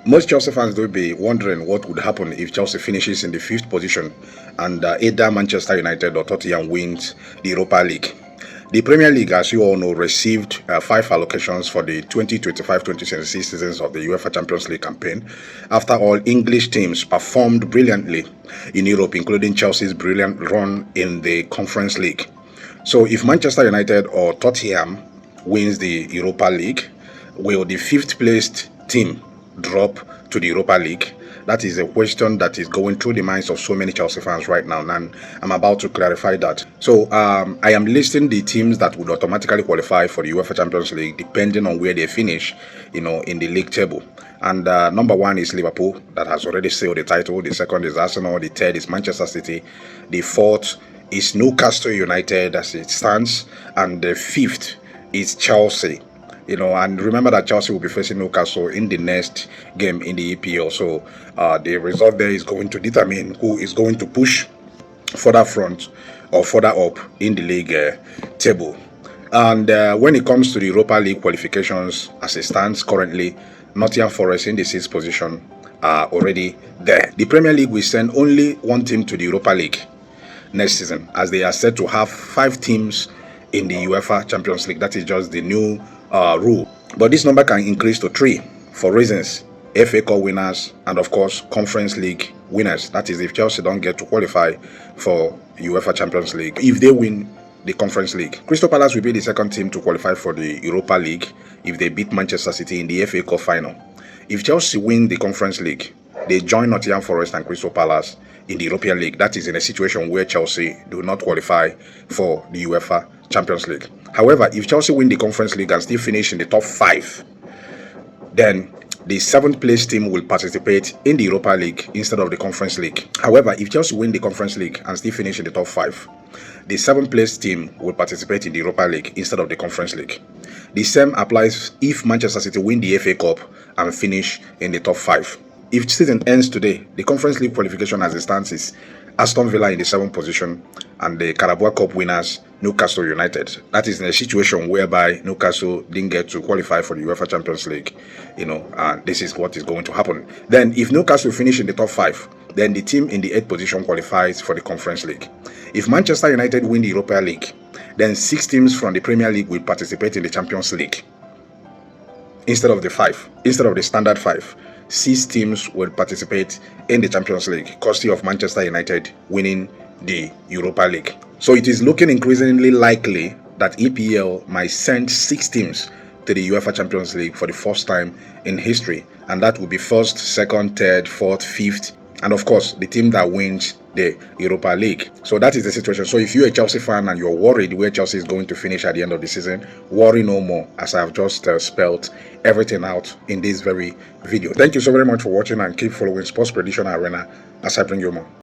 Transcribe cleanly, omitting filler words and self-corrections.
Most Chelsea fans will be wondering what would happen if Chelsea finishes in the 5th position and either Manchester United or Tottenham wins the Europa League. The Premier League, as you all know, received 5 allocations for the 2025-2026 seasons of the UEFA Champions League campaign after all English teams performed brilliantly in Europe, including Chelsea's brilliant run in the Conference League. So if Manchester United or Tottenham wins the Europa League, will the 5th placed team drop to the Europa League? That is a question that is going through the minds of so many Chelsea fans right now, and I'm about to clarify that. So I am listing the teams that would automatically qualify for the UEFA Champions League depending on where they finish, in the league table. And number 1 is Liverpool, that has already sealed the title. The 2nd is Arsenal. The 3rd is Manchester City. The 4th is Newcastle United as it stands, and the 5th is Chelsea. And remember that Chelsea will be facing Newcastle in the next game in the EPL. So the result there is going to determine who is going to push further front or further up in the league table. And when it comes to the Europa League qualifications as it stands currently, Nottingham Forest in the 6th position are already there. The Premier League will send only 1 team to the Europa League next season, as they are set to have 5 teams in the UEFA Champions League. That is just the new rule, but this number can increase to 3 for reasons: FA Cup winners and of course Conference League winners. That is if Chelsea don't get to qualify for UEFA Champions League, if they win the Conference League. Crystal Palace will be the 2nd team to qualify for the Europa League if they beat Manchester City in the FA Cup final. If Chelsea win the Conference League, they join Nottingham Forest and Crystal Palace in the European League. That is in a situation where Chelsea do not qualify for the UEFA Champions League. However, if Chelsea win the Conference League and still finish in the top 5, then the 7th place team will participate in the Europa League instead of the Conference League. However, if Chelsea win the Conference League and still finish in the top 5, the 7th place team will participate in the Europa League instead of the Conference League. The same applies if Manchester City win the FA Cup and finish in the top 5. If season ends today, the Conference League qualification as it stands is Aston Villa in the 7th position and the Carabao Cup winners Newcastle United. That is in a situation whereby Newcastle didn't get to qualify for the UEFA Champions League. This is what is going to happen. Then if Newcastle finish in the top 5, then the team in the 8th position qualifies for the Conference League. If Manchester United win the Europa League, then 6 teams from the Premier League will participate in the Champions League instead of the standard 5. 6 teams will participate in the Champions League, courtesy of Manchester United winning the Europa League. So it is looking increasingly likely that EPL might send 6 teams to the UEFA Champions League for the first time in history, and that will be 1st, 2nd, 3rd, 4th, 5th, and of course the team that wins the Europa League. So that is the situation. So if you're a Chelsea fan and you're worried where Chelsea is going to finish at the end of the season, worry no more, as I've just spelled everything out in this very video. Thank you so very much for watching, and keep following Sports Prediction Arena as I bring you more.